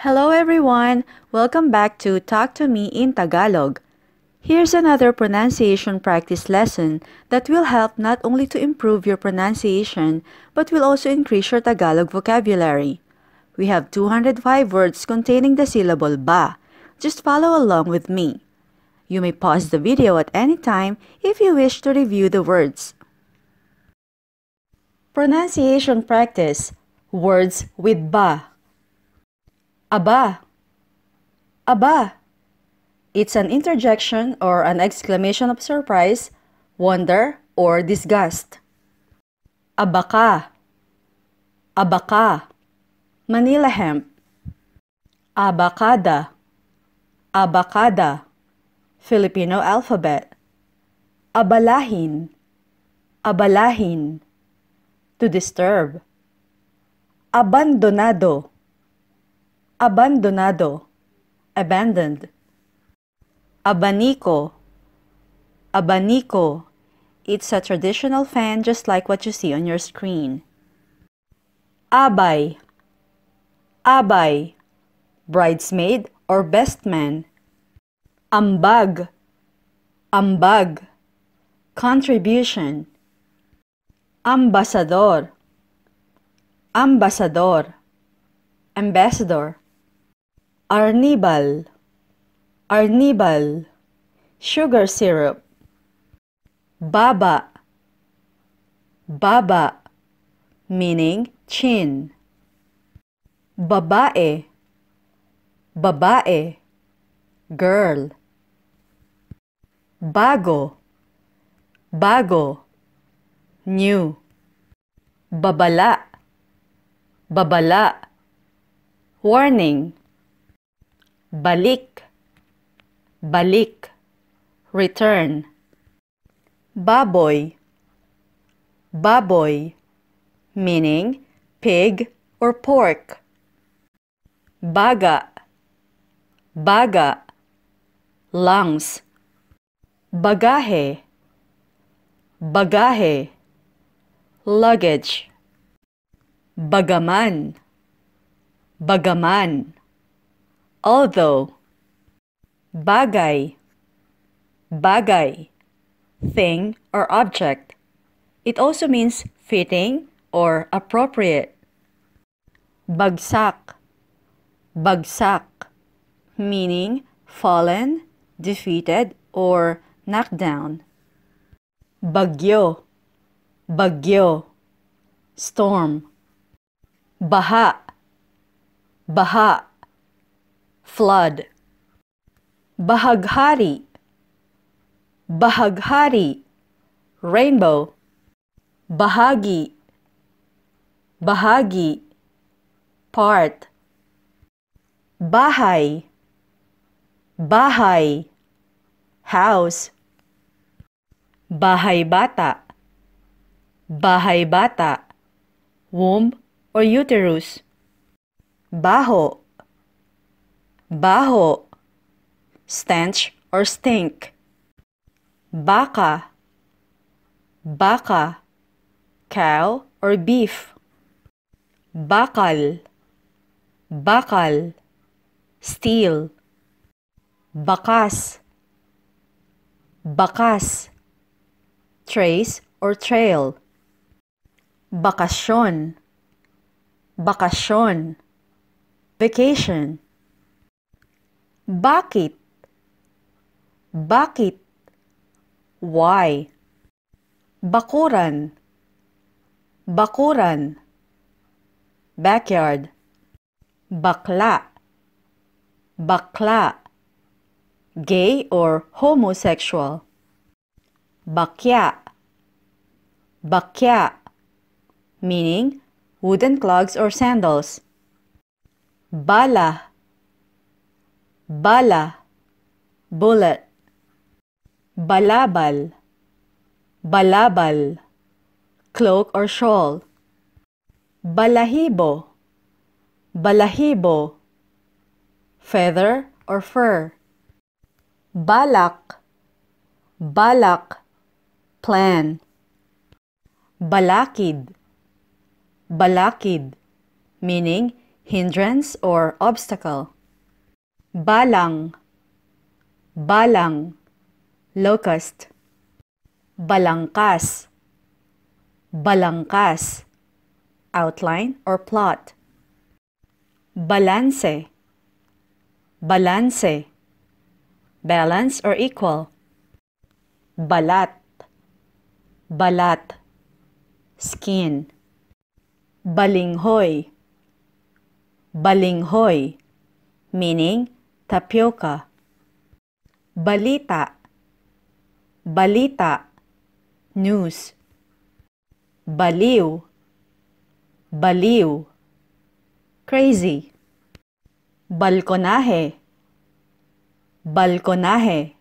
Hello everyone! Welcome back to Talk to Me in Tagalog. Here's another pronunciation practice lesson that will help not only to improve your pronunciation but will also increase your Tagalog vocabulary. We have 205 words containing the syllable ba. Just follow along with me. You may pause the video at any time if you wish to review the words. Pronunciation practice. Words with ba. Aba. Aba. It's an interjection or an exclamation of surprise, wonder, or disgust. Abaka. Abaka. Manila hemp. Abacada. Abacada. Filipino alphabet. Abalahin. Abalahin. To disturb. Abandonado. Abandonado. Abandoned. Abanico. Abanico. It's a traditional fan just like what you see on your screen. Abay. Abay. Bridesmaid or best man. Ambag. Ambag. Contribution. Ambassador. Ambassador. Ambassador. Arnibal. Arnibal. Sugar syrup. Baba. Baba. Meaning chin. Babae. Babae. Girl. Bago. Bago. New. Babala. Babala. Warning. Balik. Balik. Return. Baboy. Baboy. Meaning pig or pork. Baga. Baga. Lungs. Bagahe. Bagahe. Luggage. Bagaman. Bagaman. Although. Bagay. Bagay. Thing or object. It also means fitting or appropriate. Bagsak. Bagsak. Meaning fallen, defeated, or knocked down. Bagyo. Bagyo. Storm. Baha. Baha. Flood. Bahaghari. Bahaghari. Rainbow. Bahagi. Bahagi. Part. Bahay. Bahay. House. Bahay bata. Bahay bata. Womb or uterus. Baho. Baho. Stench or stink. Baka. Baka. Cow or beef. Bakal. Bakal. Steel. Bakas. Bakas. Trace or trail. Bakasyon. Bakasyon. Vacation. Bakit. Bakit. Why. Bakuran. Bakuran. Backyard. Bakla. Bakla. Gay or homosexual. Bakya. Bakya. Meaning wooden clogs or sandals. Bala. Bala. Bullet. Balabal. Balabal. Cloak or shawl. Balahibo. Balahibo. Feather or fur. Balak. Balak. Plan. Balakid. Balakid. Meaning hindrance or obstacle. Balang, balang, locust. Balangkas, balangkas, outline or plot. Balanse, balanse, balance or equal. Balat, balat, skin. Balinghoy, balinghoy, meaning tapioca. Balita, balita, news. Baliw, baliw, crazy. Balkonahe, balkonahe,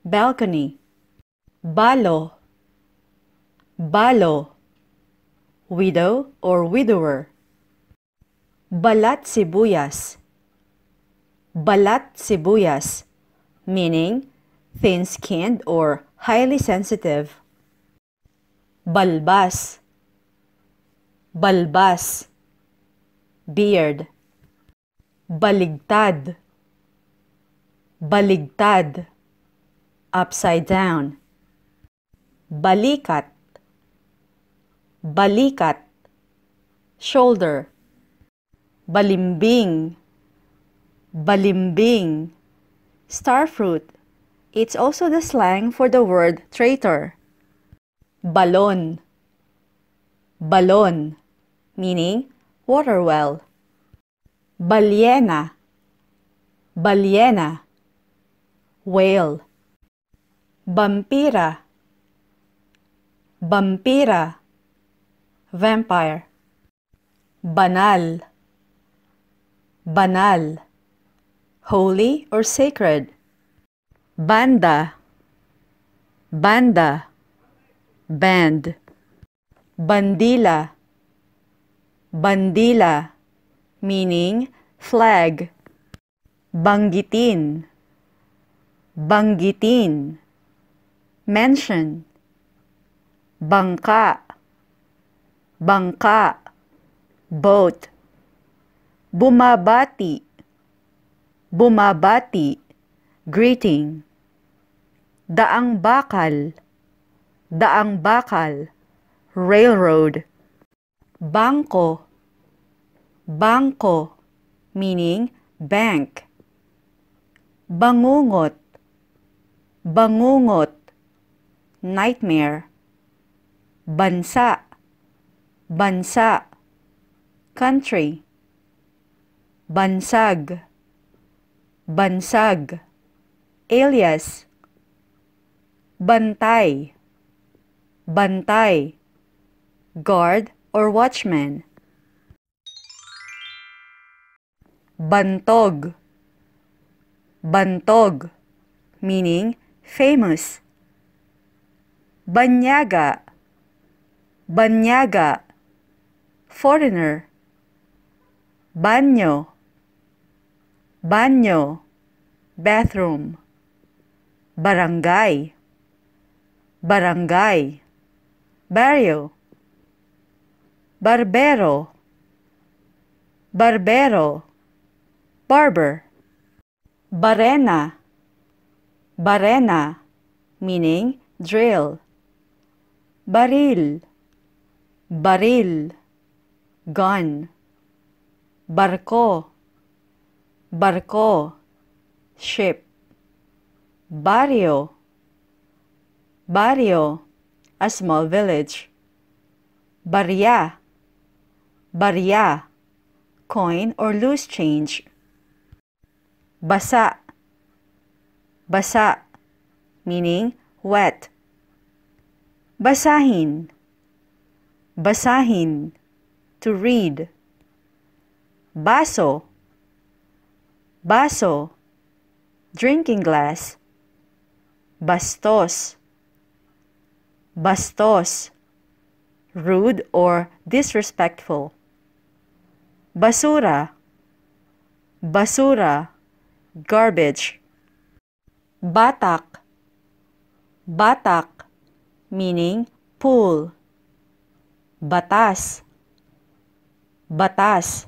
balcony. Balo, balo, widow or widower. Balat sibuyas, balat sibuyas, meaning thin-skinned or highly sensitive. Balbas, balbas, beard. Baligtad, baligtad, upside down. Balikat, balikat, shoulder. Balimbing, balimbing, starfruit. It's also the slang for the word traitor. Balon, balon, meaning water well. Balyena, balyena, whale. Vampira, vampira, vampire. Banal, banal, holy or sacred. Banda, banda, band. Bandila, bandila, meaning flag. Banggitin, banggitin, mention. Bangka, bangka, boat. Bumabati, bumabati, greeting. Daang bakal, daang bakal, railroad. Bangko, bangko, meaning bank. Bangungot, bangungot, nightmare. Bansa, bansa, country. Bansag, bansag, alias. Bantay, bantay, guard or watchman. Bantog, bantog, meaning famous. Banyaga, banyaga, foreigner. Banyo, banyo, bathroom. Barangay, barangay, barrio. Barbero, barbero, barber. Barena, barena, meaning drill. Baril, baril, gun. Barko, barko, ship. Barrio, barrio, a small village. Barya, barya, coin or loose change. Basa, basa, meaning wet. Basahin, basahin, to read. Baso, baso, drinking glass. Bastos, bastos, rude or disrespectful. Basura, basura, garbage. Batak, batak, meaning pool. Batas, batas,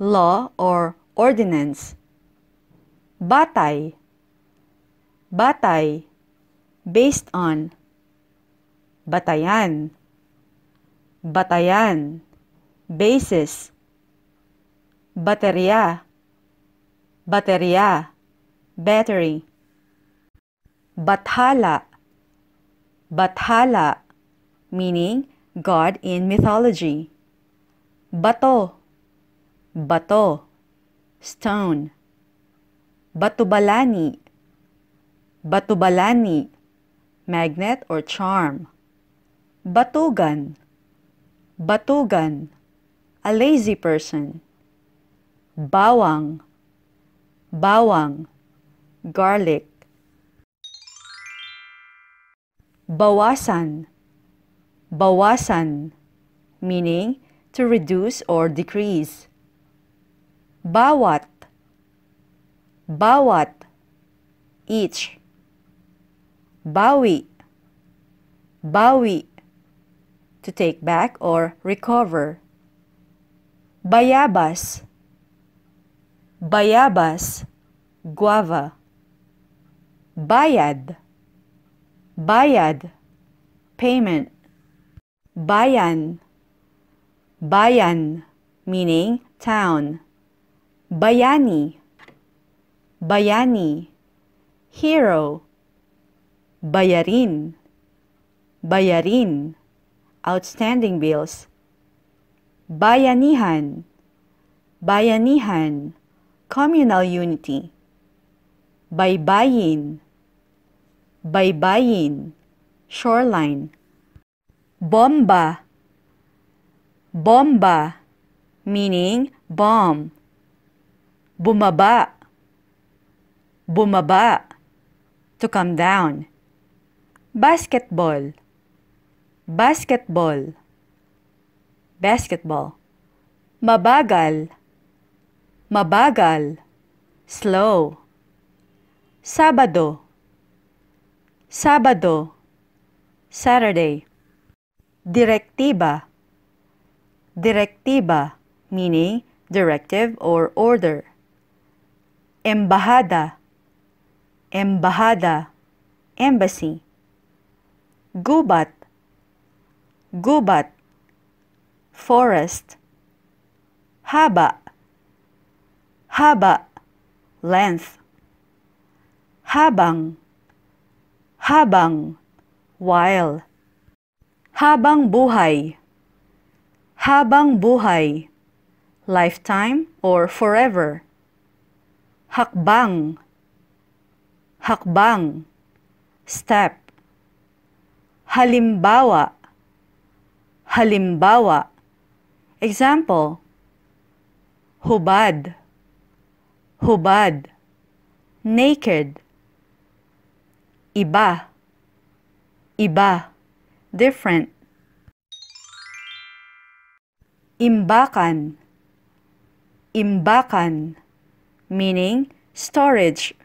law or ordinance. Batay, batay, based on. Batayan, batayan, basis. Baterya, baterya, battery. Bathala, bathala, meaning God in mythology. Bato, bato, stone. Batubalani, batubalani, magnet or charm. Batugan, batugan, a lazy person. Bawang, bawang, garlic. Bawasan, bawasan, meaning to reduce or decrease. Bawat, bawat, each. Bawi, bawi, to take back or recover. Bayabas, bayabas, guava. Bayad, bayad, payment. Bayan, bayan, meaning town. Bayani, bayani, hero. Bayarin, bayarin, outstanding bills. Bayanihan, bayanihan, communal unity. Baybayin, baybayin, shoreline. Bomba, bomba, meaning bomb. Bumaba, bumaba, to come down. Basketball, basketball, basketball. Mabagal, mabagal, slow. Sabado, sabado, Saturday. Direktiba, direktiba, meaning directive or order. Embahada, embahada, embassy. Gubat, gubat, forest. Haba, haba, length. Habang, habang, while. Habang buhay, habang buhay, lifetime or forever. Hakbang, hakbang, step. Halimbawa, halimbawa, example. Hubad, hubad, naked. Iba, iba, different. Imbakan, imbakan, meaning storage.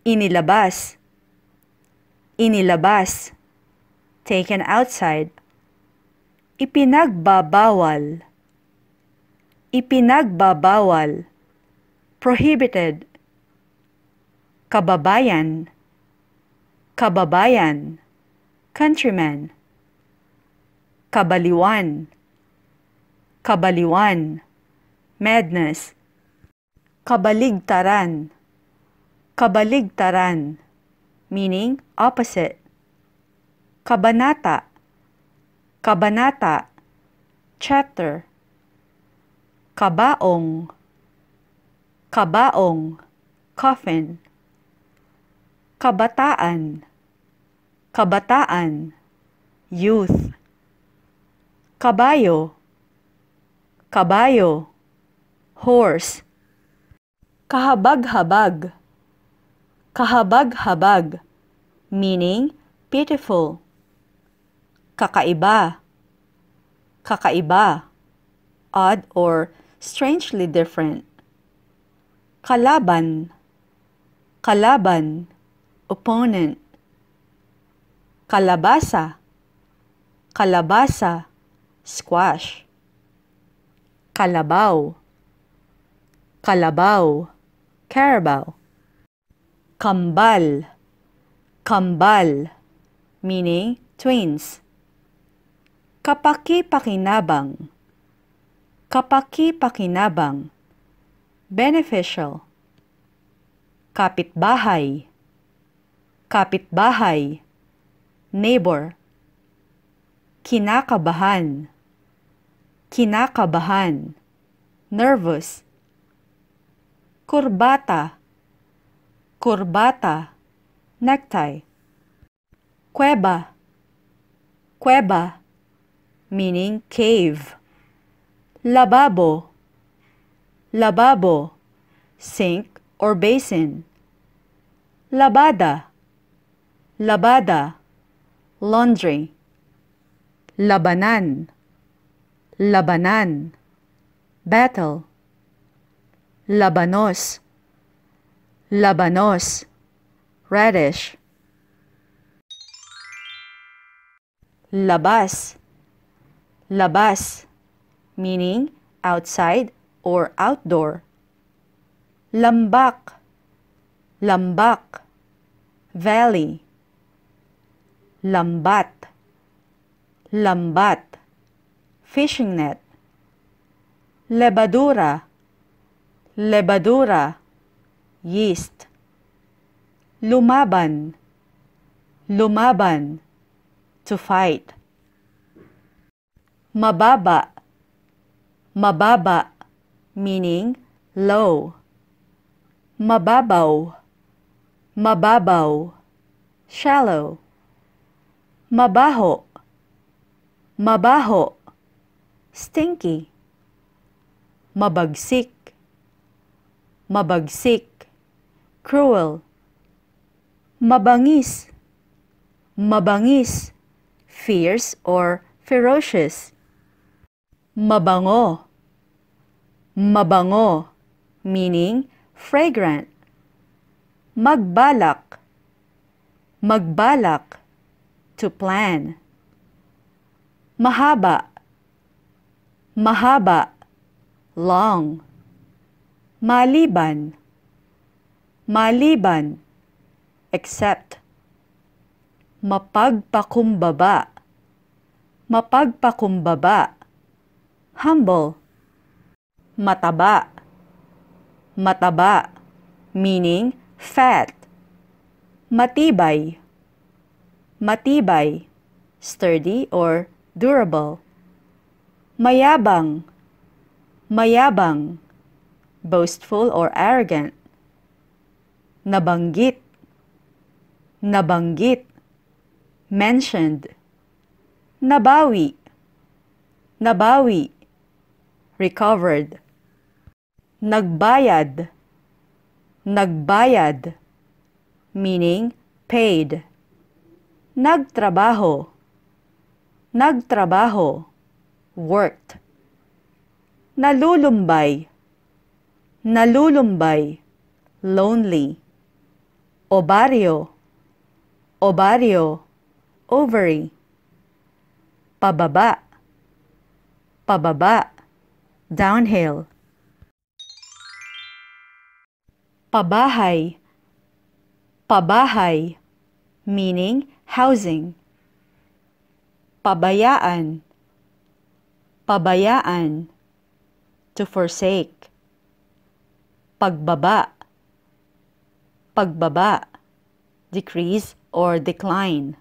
Inilabas, inilabas, taken outside. Ipinagbabawal, ipinagbabawal, prohibited. Kababayan, kababayan, countryman. Kabaliwan, kabaliwan, madness. Kabaligtaran, kabaligtaran, meaning opposite. Kabanata, kabanata, chapter. Kabaong, kabaong, coffin. Kabataan, kabataan, youth. Kabayo, kabayo, horse. Kahabag-habag, kahabag-habag, meaning pitiful. Kakaiba, kakaiba, odd or strangely different. Kalaban, kalaban, opponent. Kalabasa, kalabasa, squash. Kalabaw, Kalabaw, carabao. Kambal, kambal, meaning twins. Kapaki-pakinabang, kapaki-pakinabang, beneficial. Kapitbahay, kapitbahay, neighbor. Kinakabahan, kinakabahan, nervous. Kurbata, kurbata, necktie. Kuweba, kuweba, meaning cave. Lababo, lababo, sink or basin. Labada, labada, laundry. Labanan, labanan, battle. Labanos, labanos, radish. Labas, labas, meaning outside or outdoor. Lambak, lambak, valley. Lambat, lambat, fishing net. Lebadura, lebadura, yeast. Lumaban, lumaban, to fight. Mababa, mababa, meaning low. Mababaw, mababaw, shallow. Mabaho, mabaho, stinky. Mabagsik, mabagsik, cruel. Mabangis, mabangis, fierce or ferocious. Mabango, mabango, meaning fragrant. Magbalak, magbalak, to plan. Mahaba, mahaba, long. Maliban, maliban, except. Mapagpakumbaba, mapagpakumbaba, humble. Mataba, mataba, meaning fat. Matibay, matibay, sturdy or durable. Mayabang, mayabang, boastful or arrogant. Nabanggit, nabanggit, mentioned. Nabawi, nabawi, recovered. Nagbayad, nagbayad, meaning paid. Nagtrabaho, nagtrabaho, worked. Nalulumbay, nalulumbay, lonely. Ovaryo, ovaryo, ovary. Pababa, pababa, downhill. Pabahay, pabahay, meaning housing. Pabayaan, pabayaan, to forsake. Pagbaba, pagbaba, decrease or decline.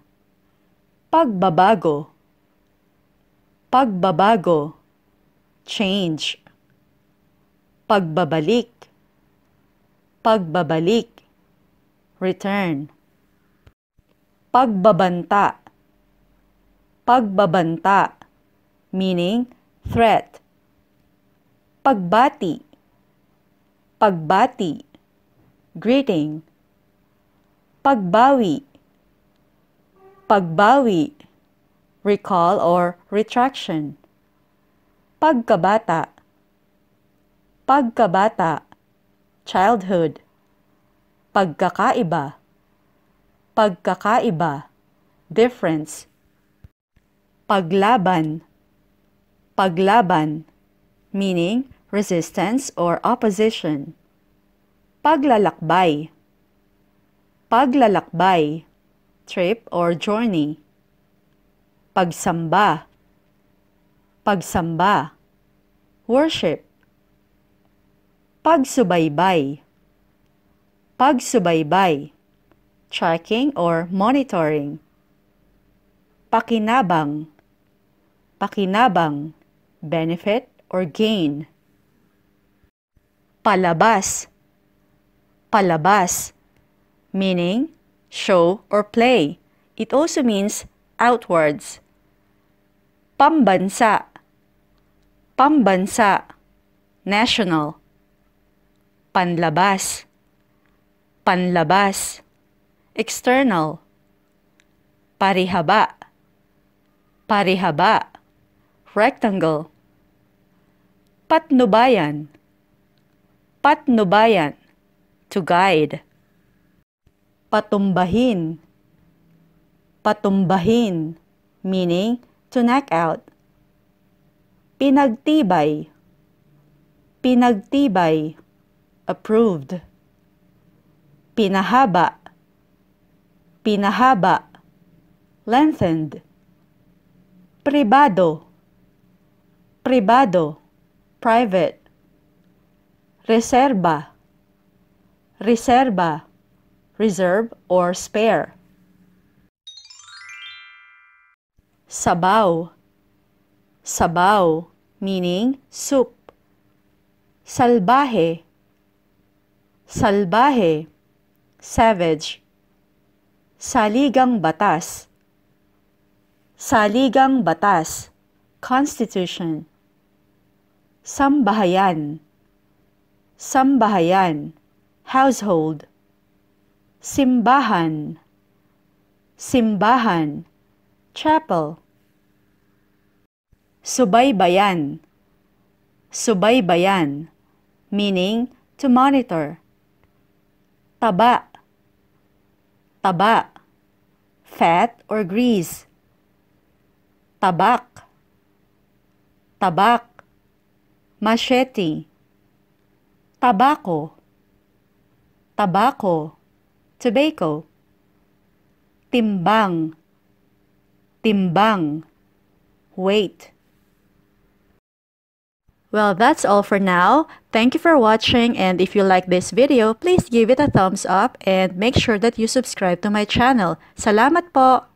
Pagbabago, pagbabago, change. Pagbabalik, pagbabalik, return. Pagbabanta, pagbabanta, meaning threat. Pagbati, pagbati, greeting. Pagbawi, pagbawi, recall or retraction. Pagkabata, pagkabata, childhood. Pagkakaiba, pagkakaiba, difference. Paglaban, paglaban, meaning resistance or opposition. Paglalakbay. Paglalakbay, trip or journey. Pagsamba. Pagsamba, worship. Pagsubaybay. Pagsubaybay, tracking or monitoring. Pakinabang. Pakinabang, benefit or gain. Palabas. Palabas, meaning show or play. It also means outwards. Pambansa. Pambansa, national. Panlabas. Panlabas, external. Parihaba. Parihaba, rectangle. Patnubayan. Patnubayan, to guide. Patumbahin. Patumbahin, meaning to knock out. Pinagtibay. Pinagtibay, approved. Pinahaba. Pinahaba, lengthened. Pribado. Pribado, private. Reserba. Reserba, reserve or spare. Sabaw. Sabaw, meaning soup. Salbahe. Salbahe, savage. Saligang batas. Saligang batas, constitution. Sambahayan. Sambahayan, household. Simbahan. Simbahan, chapel. Subaybayan. Subaybayan, meaning to monitor. Taba. Taba, fat or grease. Tabak. Tabak, machete. Tabako. Tabako, tobacco. Timbang. Timbang, weight. Well, that's all for now. Thank you for watching, and if you like this video, please give it a thumbs up and make sure that you subscribe to my channel. Salamat po!